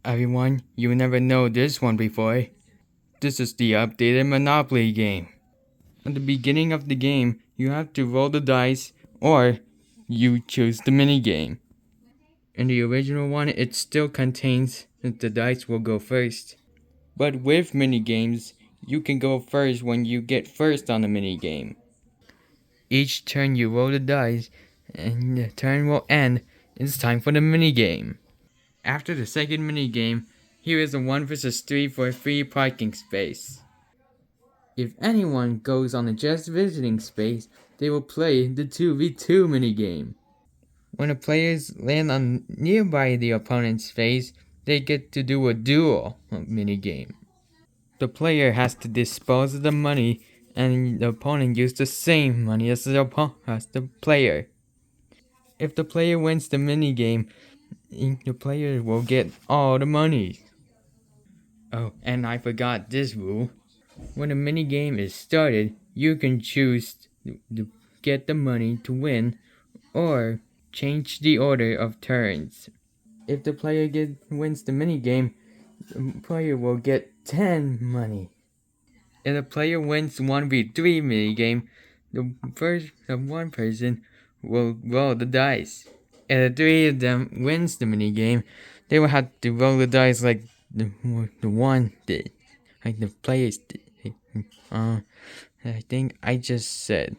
Everyone, you never know this one before. This is the updated Monopoly game. At the beginning of the game, you have to roll the dice or you choose the minigame. In the original one, it still contains that the dice will go first. But with minigames, you can go first when you get first on the minigame. Each turn you roll the dice and the turn will end. It's time for the minigame. After the second minigame, here is a 1 vs 3 for a free parking space. If anyone goes on a just visiting space, they will play the 2v2 minigame. When the players land on nearby the opponent's space, they get to do a duel minigame. The player has to dispose of the money and the opponent uses the same money as the player. If the player wins the minigame, the player will get all the money. Oh, and I forgot this rule. When a minigame is started, you can choose to get the money to win or change the order of turns. If the player wins the minigame, the player will get 10 money. If the player wins 1v3 minigame, the one person will roll the dice. If the three of them wins the minigame, they will have to roll the dice like the one did. Like the players did. I think I just said.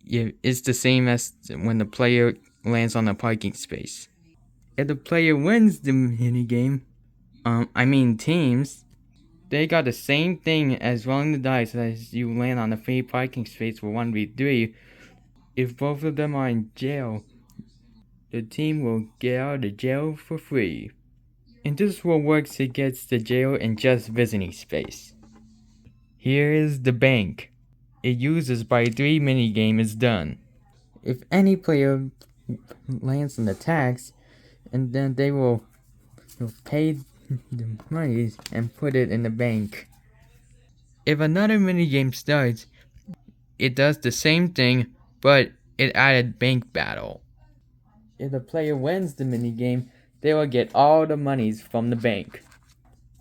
It's the same as when the player lands on a parking space. If the player wins the minigame, teams, they got the same thing as rolling the dice as you land on a free parking space for 1v3. If both of them are in jail, the team will get out of jail for free. And this will work against the jail and just visiting space. Here is the bank. It uses by 3 minigame is done. If any player lands on the tax, and then they will pay the money and put it in the bank. If another minigame starts, it does the same thing, but it added bank battle. If the player wins the minigame, they will get all the monies from the bank.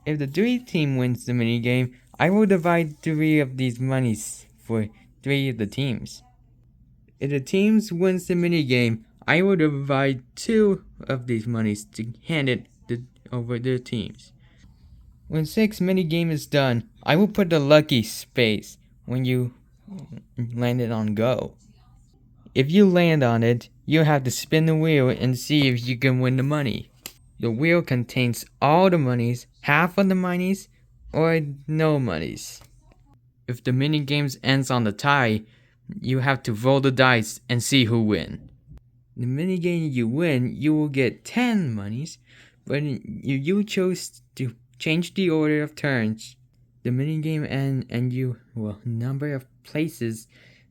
If the 3 team wins the minigame, I will divide 3 of these monies for 3 of the teams. If the teams wins the minigame, I will divide 2 of these monies to hand it over the teams. When 6 minigame is done, I will put the lucky space when you land it on go. If you land on it, you have to spin the wheel and see if you can win the money. The wheel contains all the monies, half of the monies, or no monies. If the minigames ends on the tie, you have to roll the dice and see who wins. The minigame you win, you will get 10 monies, but you chose to change the order of turns. The minigame and you number of places,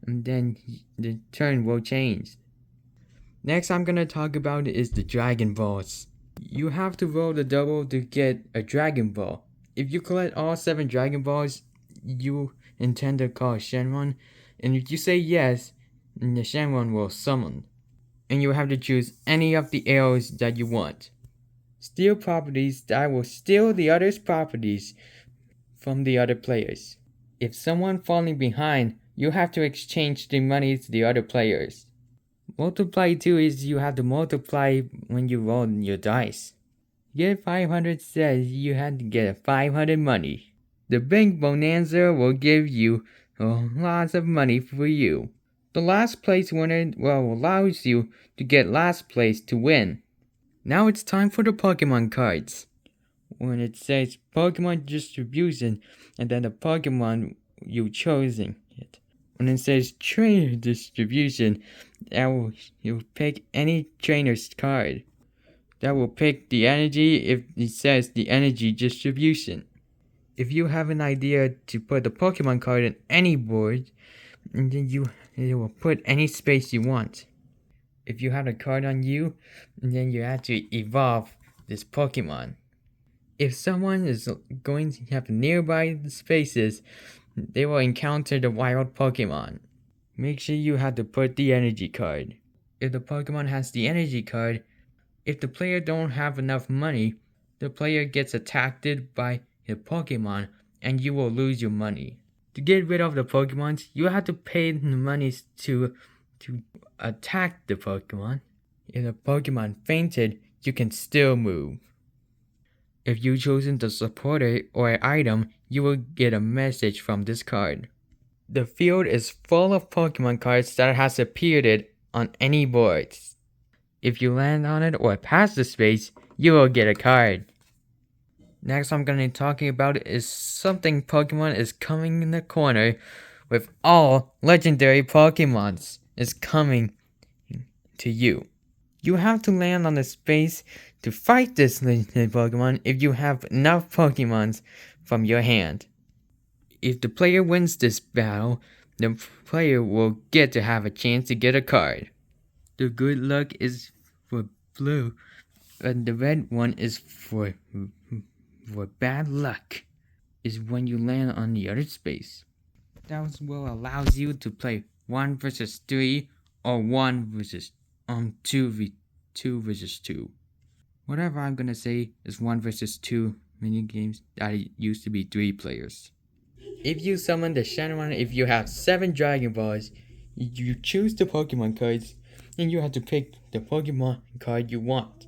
and then the turn will change. Next I'm gonna talk about is the Dragon Balls. You have to roll the double to get a Dragon Ball. If you collect all 7 Dragon Balls, you intend to call Shenron, and if you say yes, the Shenron will summon. And you have to choose any of the arrows that you want. Steal properties that will steal the other's properties from the other players. If someone falling behind, you have to exchange the money to the other players. Multiply 2 is you have to multiply when you roll your dice. Get 500 says you have to get 500 money. The bank bonanza will give you lots of money for you. The last place winner allows you to get last place to win. Now it's time for the Pokemon cards. When it says Pokemon distribution and then the Pokemon you chosen it. When it says trainer distribution, you'll pick any trainer's card. That will pick the energy if it says the energy distribution. If you have an idea to put the Pokemon card in any board, and then you will put any space you want. If you have a card on you, then you have to evolve this Pokemon. If someone is going to have nearby spaces, they will encounter the wild Pokemon. Make sure you have to put the energy card. If the Pokemon has the energy card, if the player don't have enough money, the player gets attacked by a Pokemon and you will lose your money. To get rid of the Pokemons, you have to pay the monies to attack the Pokemon. If the Pokemon fainted, you can still move. If you chosen the supporter or item, you will get a message from this card. The field is full of Pokemon cards that has appeared on any boards. If you land on it or pass the space, you will get a card. Next I'm going to be talking about is something Pokemon is coming in the corner with all legendary Pokemons is coming to you. You have to land on the space to fight this legendary Pokemon if you have enough Pokemons from your hand. If the player wins this battle, the player will get to have a chance to get a card. The good luck is for blue, and the red one is for bad luck, is when you land on the other space. That will allows you to play 1 versus 3 or 1 versus 2 versus 2. Whatever I'm gonna say is 1 versus 2 mini games that used to be 3 players. If you summon the Shadow One, if you have 7 Dragon Balls, you choose the Pokemon cards, and you have to pick the Pokemon card you want.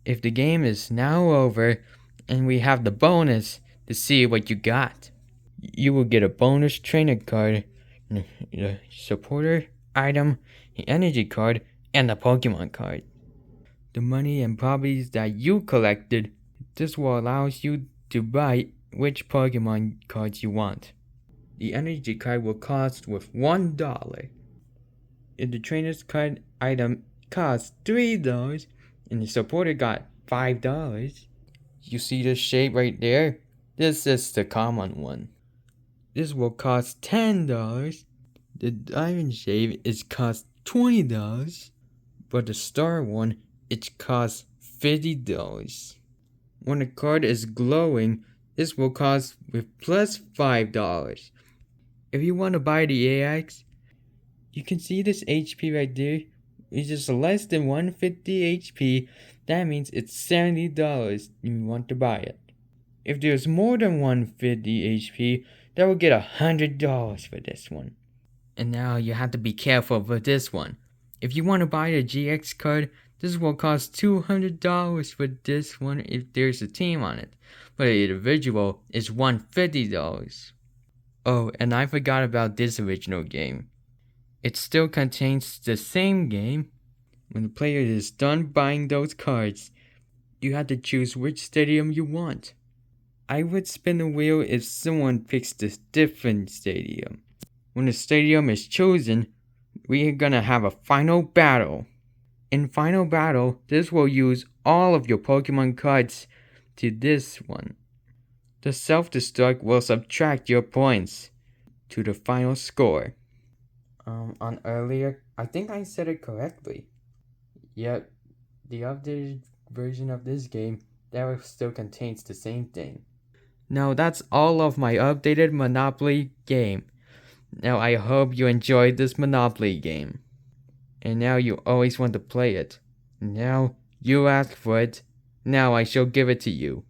If the game is now over, and we have the bonus to see what you got, you will get a bonus trainer card, the supporter item, the energy card, and the Pokemon card. The money and properties that you collected, this will allow you to buy which Pokemon cards you want. The energy card will cost with $1. If the trainer's card item costs $3 and the supporter got $5, you see this shape right there? This is the common one. This will cost $10. The diamond shape is cost $20, but the star one it costs $50. When the card is glowing, this will cost with plus $5. If you want to buy the AX, you can see this HP right there. It's just less than 150 HP. That means it's $70 you want to buy it. If there's more than 150 HP, that will get $100 for this one. And now you have to be careful with this one. If you want to buy the GX card, this will cost $200 for this one if there's a team on it. But the individual is $150. Oh, and I forgot about this original game. It still contains the same game. When the player is done buying those cards, you have to choose which stadium you want. I would spin the wheel if someone picks this different stadium. When the stadium is chosen, we are gonna have a final battle. In final battle, this will use all of your Pokemon cards to this one. The self-destruct will subtract your points to the final score. On earlier, I think I said it correctly. Yet, the updated version of this game, that still contains the same thing. Now that's all of my updated Monopoly game. Now I hope you enjoyed this Monopoly game. And now you always want to play it. Now you ask for it. Now I shall give it to you.